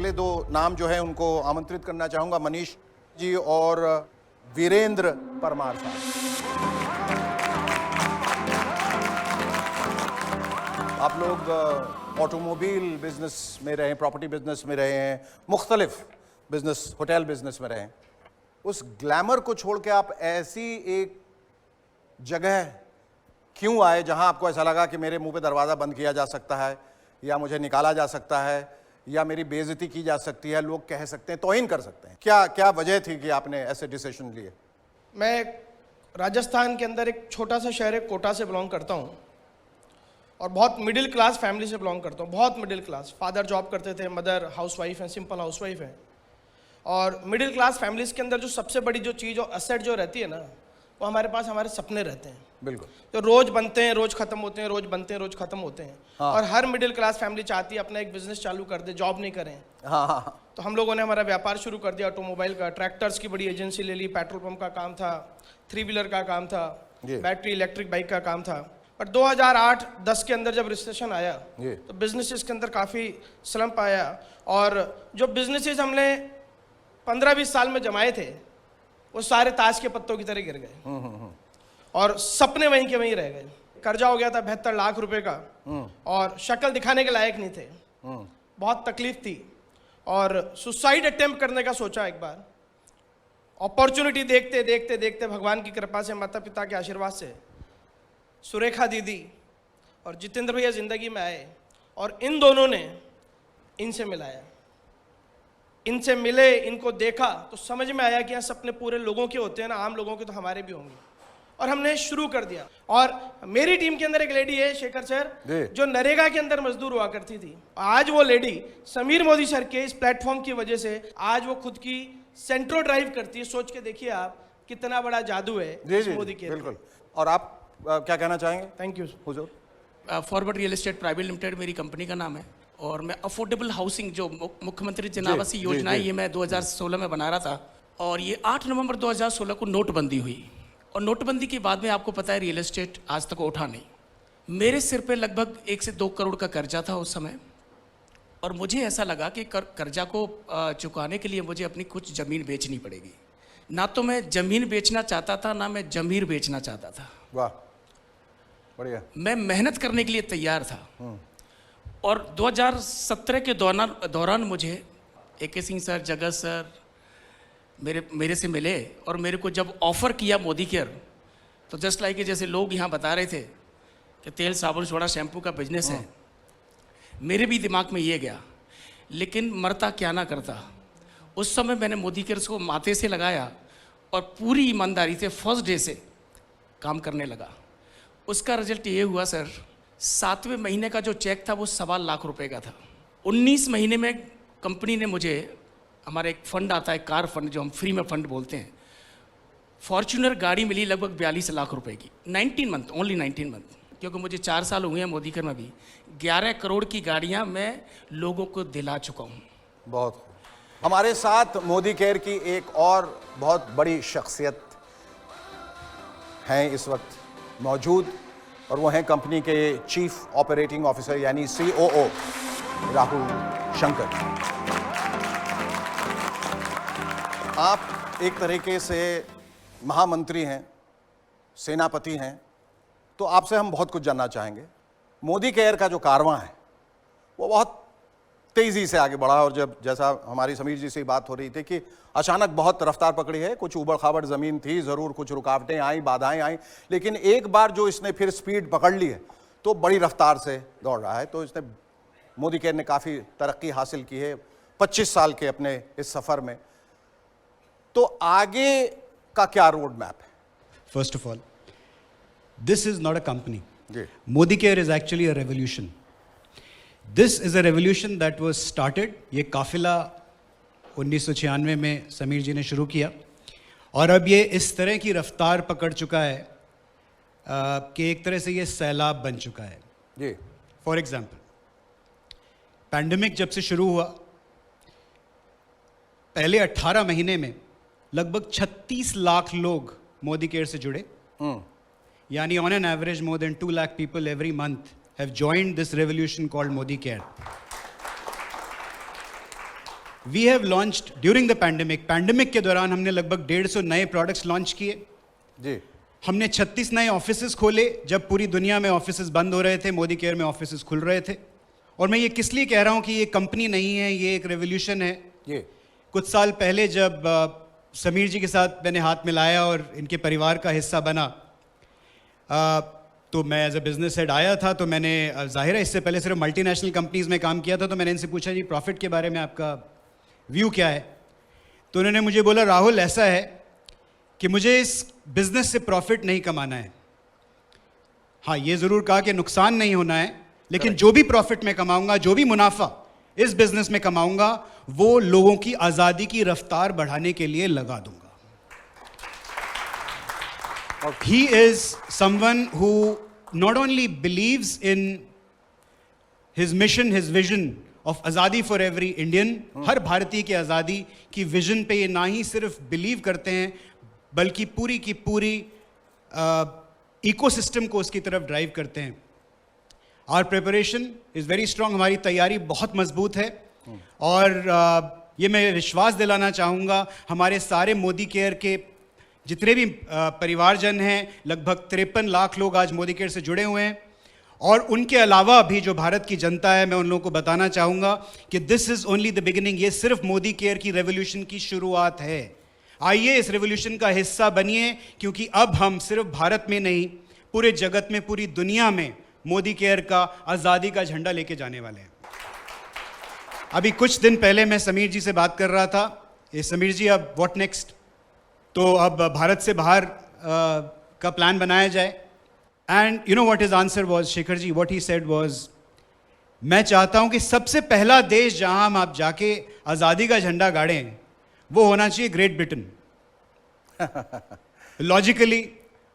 अगले दो नाम जो है उनको आमंत्रित करना चाहूंगा, मनीष जी और वीरेंद्र परमार साहब। आप लोग ऑटोमोबाइल बिजनेस में रहे, प्रॉपर्टी बिजनेस में रहे हैं, मुख्तलिफ बिजनेस, होटल बिजनेस में रहे हैं। उस ग्लैमर को छोड़ के आप ऐसी एक जगह क्यों आए जहां आपको ऐसा लगा कि मेरे मुंह पे दरवाज़ा बंद किया जा सकता है, या मुझे निकाला जा सकता है, या मेरी बेइज्जती की जा सकती है, लोग कह सकते हैं, तौहीन कर सकते हैं? क्या क्या वजह थी कि आपने ऐसे डिसीजन लिए? मैं राजस्थान के अंदर एक छोटा सा शहर है कोटा से बिलोंग करता हूँ, और बहुत मिडिल क्लास फैमिली से बिलोंग करता हूँ, बहुत मिडिल क्लास। फादर जॉब करते थे, मदर हाउसवाइफ हैं, सिंपल हाउसवाइफ हैं। और मिडिल क्लास फैमिलीज़ के अंदर जो सबसे बड़ी जो चीज़ और असेट जो रहती है ना, वो हमारे पास हमारे सपने रहते हैं। बिल्कुल। जो रोज़ बनते हैं, रोज़ ख़त्म होते हैं, रोज़ बनते हैं, रोज़ ख़त्म होते हैं। हाँ। और हर मिडिल क्लास फैमिली चाहती है अपना एक बिजनेस चालू कर दे, जॉब नहीं करें। हाँ हाँ। तो हम लोगों ने हमारा व्यापार शुरू कर दिया ऑटोमोबाइल का। ट्रैक्टर्स की बड़ी एजेंसी ले ली, पेट्रोल पंप का काम था, 3 व्हीलर का काम था, बैटरी इलेक्ट्रिक बाइक का काम था। पर 2008-10 के अंदर जब रिसेशन आया तो बिजनेसेस के अंदर काफ़ी स्लम्प आया, और जो बिजनेसेस हमने 15-20 साल में जमाए थे वो सारे ताश के पत्तों की तरह गिर गए, और सपने वहीं के वहीं रह गए। कर्जा हो गया था 72 लाख रुपए का, और शक्ल दिखाने के लायक नहीं थे। बहुत तकलीफ थी, और सुसाइड अटेम्प्ट करने का सोचा एक बार। अपॉर्चुनिटी देखते देखते देखते भगवान की कृपा से, माता पिता के आशीर्वाद से सुरेखा दीदी और जितेंद्र भैया जिंदगी में आए, और इन दोनों ने इनसे मिलाया। इनसे मिले, इनको देखा तो समझ में आया कि यहाँ सपने पूरे लोगों के होते हैं ना, आम लोगों के तो हमारे भी होंगे। और हमने शुरू कर दिया। और मेरी टीम के अंदर एक लेडी है शेखर सर, जो नरेगा के अंदर मजदूर हुआ करती थी। आज वो लेडी समीर मोदी सर के इस प्लेटफॉर्म की वजह से आज वो खुद की सेंट्रो ड्राइव करती है। सोच के देखिए आप कितना बड़ा जादू है इस मोदी के। बिल्कुल। और आप क्या कहना चाहेंगे? Thank you Hazur. Forward real estate private limited मेरी कंपनी का नाम है, और मैं अफोर्डेबल हाउसिंग जो मुख्यमंत्री जन आवास योजना है, ये मैं 2016 में बना रहा था। और ये 8 नवंबर 2016 को नोटबंदी हुई, और नोटबंदी के बाद में आपको पता है रियल एस्टेट आज तक उठा नहीं। मेरे सिर पे लगभग 1 से 2 करोड़ का कर्जा था उस समय, और मुझे ऐसा लगा कि कर्जा को चुकाने के लिए मुझे अपनी कुछ ज़मीन बेचनी पड़ेगी। ना तो मैं ज़मीन बेचना चाहता था, ना मैं ज़मीर बेचना चाहता था। वाह, बढ़िया। मैं मेहनत करने के लिए तैयार था। और 2017 के दौरान मुझे AK सिंह सर, जगत सर मेरे से मिले, और मेरे को जब ऑफ़र किया मोदी केयर, तो जस्ट लाइक जैसे लोग यहाँ बता रहे थे कि तेल साबुन सोडा शैम्पू का बिजनेस है, मेरे भी दिमाग में ये गया, लेकिन मरता क्या ना करता। उस समय मैंने मोदी केयर को माथे से लगाया, और पूरी ईमानदारी से फर्स्ट डे से काम करने लगा। उसका रिजल्ट ये हुआ सर, 7वें महीने का जो चेक था वो 1.25 लाख रुपए का था। 19 महीने में कंपनी ने मुझे, हमारा एक फंड आता है कार फंड, जो हम फ्री में फंड बोलते हैं, फॉर्च्यूनर गाड़ी मिली लगभग 42 लाख रुपए की। 19 मंथ, ओनली 19 मंथ, क्योंकि मुझे 4 साल हुए हैं मोदी केयर में भी। 11 करोड़ की गाड़ियां मैं लोगों को दिला चुका हूँ। बहुत। हमारे साथ मोदी केयर की एक और बहुत बड़ी शख्सियत हैं इस वक्त मौजूद, और वो हैं कंपनी के चीफ ऑपरेटिंग ऑफिसर यानी COO राहुल शंकर। आप एक तरीके से महामंत्री हैं, सेनापति हैं, तो आपसे हम बहुत कुछ जानना चाहेंगे। मोदी केयर का जो कारवां है वो बहुत तेज़ी से आगे बढ़ा, और जब जैसा हमारी समीर जी से बात हो रही थी कि अचानक बहुत रफ्तार पकड़ी है, कुछ उबड़ खाबड़ ज़मीन थी, ज़रूर कुछ रुकावटें आई, बाधाएं आई, लेकिन एक बार जो इसने फिर स्पीड पकड़ ली है तो बड़ी रफ्तार से दौड़ रहा है। तो इसने, मोदी केयर ने काफ़ी तरक्की हासिल की है 25 साल के अपने इस सफ़र में। तो आगे का क्या रोड मैप है? First of all, this is not a company. Modi Care is actually a revolution. This is a revolution that was started. ये काफिला 1996 में समीर जी ने शुरू किया, और अब ये इस तरह की रफ्तार पकड़ चुका है कि एक तरह से ये सैलाब बन चुका है। जी। फॉर एग्जाम्पल, पैंडेमिक जब से शुरू हुआ, पहले 18 महीने में लगभग 36 लाख लोग मोदी केयर से जुड़े, यानी on an average more than 2 lakh people every month have joined this revolution called Modi Care. We have launched during the pandemic के दौरान हमने लगभग 150 नए प्रोडक्ट्स लॉन्च किए जी। हमने 36 नए ऑफिसेज खोले जब पूरी दुनिया में ऑफिसेज बंद हो रहे थे, मोदी केयर में ऑफिसेज खुल रहे थे। और मैं ये किस लिए कह रहा हूँ कि ये कंपनी नहीं है, ये एक रेवोल्यूशन है। ये कुछ साल पहले जब समीर जी के साथ मैंने हाथ मिलाया और इनके परिवार का हिस्सा बना, तो मैं एज अ बिजनेस हेड आया था, तो मैंने जाहिर है इससे पहले सिर्फ मल्टीनेशनल कंपनीज में काम किया था, तो मैंने इनसे पूछा जी प्रॉफिट के बारे में आपका व्यू क्या है। तो उन्होंने मुझे बोला राहुल ऐसा है कि मुझे इस बिजनेस से प्रॉफिट नहीं कमाना है, हाँ ये ज़रूर कहा कि नुकसान नहीं होना है, लेकिन जो भी प्रॉफिट मैं कमाऊंगा, जो भी मुनाफा इस बिजनेस में कमाऊंगा, वो लोगों की आज़ादी की रफ्तार बढ़ाने के लिए लगा दूंगा। He is someone who not only believes in his mission, his vision of आज़ादी for every Indian, हर भारतीय की आज़ादी की विजन पे ये ना ही सिर्फ बिलीव करते हैं, बल्कि पूरी की पूरी इकोसिस्टम को उसकी तरफ ड्राइव करते हैं। Our preparation is very strong, हमारी तैयारी बहुत मजबूत है। और ये मैं विश्वास दिलाना चाहूँगा हमारे सारे मोदी केयर के जितने भी परिवारजन हैं, लगभग 53 लाख लोग आज मोदी केयर से जुड़े हुए हैं। और उनके अलावा भी जो भारत की जनता है, मैं उन लोगों को बताना चाहूँगा कि this is only the beginning, ये सिर्फ मोदी केयर की रेवोल्यूशन की शुरुआत है। आइए इस रेवोल्यूशन का हिस्सा बनिए, क्योंकि अब हम सिर्फ भारत में नहीं, पूरे जगत में, पूरी दुनिया में मोदी केयर का आज़ादी का झंडा लेके जाने वाले हैं। अभी कुछ दिन पहले मैं समीर जी से बात कर रहा था, ये समीर जी अब व्हाट नेक्स्ट, तो अब भारत से बाहर का प्लान बनाया जाए। And you know what his answer was, Shekhar ji, what he said was, मैं चाहता हूं कि सबसे पहला देश जहां हम आप जाके आज़ादी का झंडा गाड़ें वो होना चाहिए ग्रेट ब्रिटेन। लॉजिकली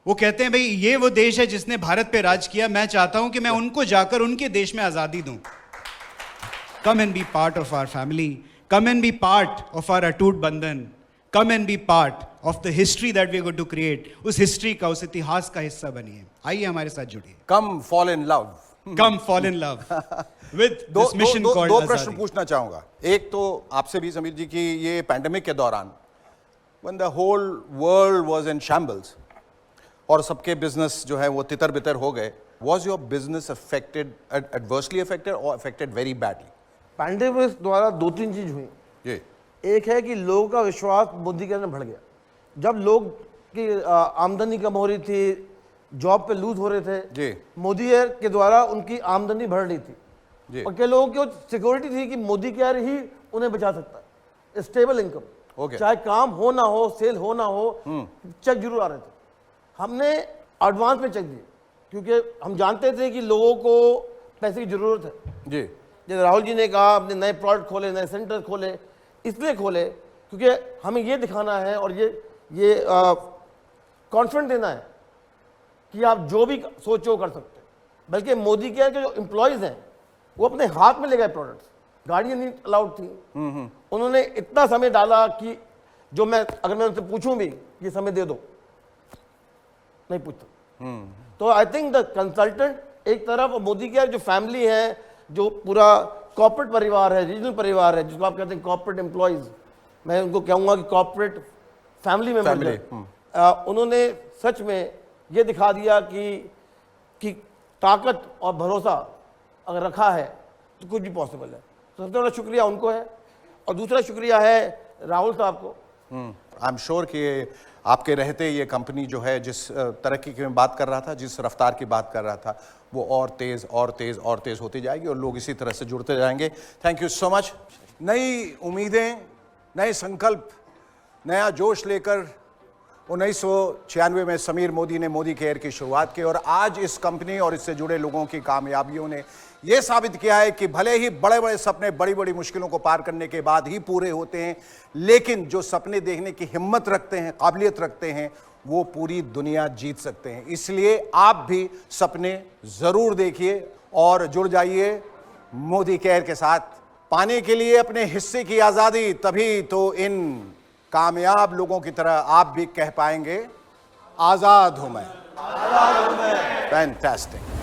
वो कहते हैं भाई ये वो देश है जिसने भारत पे राज किया, मैं चाहता हूं कि मैं उनको जाकर उनके देश में आज़ादी दूं। Come and be part of our family, come and be part of our अटूट बंधन, come and be part of the history that we are going to create. उस हिस्ट्री का, उस इतिहास का हिस्सा बनिए। आइए हमारे साथ जुड़िए। Come fall in love, come fall in love with this mission called दो प्रश्न पूछना चाहूंगा। एक तो आपसे भी समीर जी की, ये पैंडेमिक के दौरान when the whole world was in shambles और सबके बिजनेस जो है वो तितर बितर हो गए, was your business affected, adversely affected or affected very badly? Pandemic द्वारा दो तीन चीज हुई। ये एक है कि लोगों का विश्वास मोदी के अंदर बढ़ गया। जब लोग की आमदनी कम हो रही थी, जॉब पे लूज हो रहे थे, जी, मोदी केयर के द्वारा उनकी आमदनी बढ़ रही थी। जी, और कई लोगों की सिक्योरिटी थी कि मोदी केयर ही उन्हें बचा सकता है, स्टेबल इनकम। चाहे काम हो ना हो, सेल हो ना हो, चेक जरूर आ रहे थे। हमने एडवांस में चेक दिए, क्योंकि हम जानते थे कि लोगों को पैसे की जरूरत है। जी, जैसे राहुल जी ने कहा, अपने नए प्रोडक्ट खोले, नए सेंटर खोले, इसलिए खोले क्योंकि हमें ये दिखाना है और ये कॉन्फिडेंस देना है कि आप जो भी सोचो कर सकते हैं। बल्कि मोदी केयर के जो एम्प्लॉयज़ हैं वो अपने हाथ में ले गए प्रोडक्ट्स, गाड़ियाँ नहीं अलाउड थी। उन्होंने इतना समय डाला कि जो मैं अगर मैं उनसे पूछूं भी ये समय दे दो, नहीं पूछता। तो आई थिंक द कंसल्टेंट एक तरफ, और मोदी केयर जो फैमिली है, जो पूरा कॉर्पोरेट परिवार है, रीजनल परिवार है, जिसको आप कहते हैं कॉर्पोरेट एम्प्लॉयज़, मैं उनको कहूँगा कि कॉर्पोरेट फैमिली मेंबर, उन्होंने सच में ये दिखा दिया कि ताकत और भरोसा अगर रखा है तो कुछ भी पॉसिबल है। तो सबसे बड़ा शुक्रिया उनको है, और दूसरा शुक्रिया है राहुल साहब को। आई एम श्योर कि आपके रहते ये कंपनी जो है जिस तरक्की की मैं बात कर रहा था, जिस रफ्तार की बात कर रहा था, वो और तेज़ और तेज़ और तेज़ होती जाएगी और लोग इसी तरह से जुड़ते जाएंगे। Thank you so much. नई उम्मीदें, नए संकल्प, नया जोश लेकर 1996 में समीर मोदी ने मोदी केयर की शुरुआत की, और आज इस कंपनी और इससे जुड़े लोगों की कामयाबियों ने यह साबित किया है कि भले ही बड़े बड़े सपने बड़ी बड़ी मुश्किलों को पार करने के बाद ही पूरे होते हैं, लेकिन जो सपने देखने की हिम्मत रखते हैं, काबिलियत रखते हैं, वो पूरी दुनिया जीत सकते हैं। इसलिए आप भी सपने जरूर देखिए और जुड़ जाइए मोदी केयर के साथ। पाने के लिए अपने हिस्से की आज़ादी, तभी तो इन कामयाब लोगों की तरह आप भी कह पाएंगे, आज़ाद हूं मैं। फैंटास्टिक।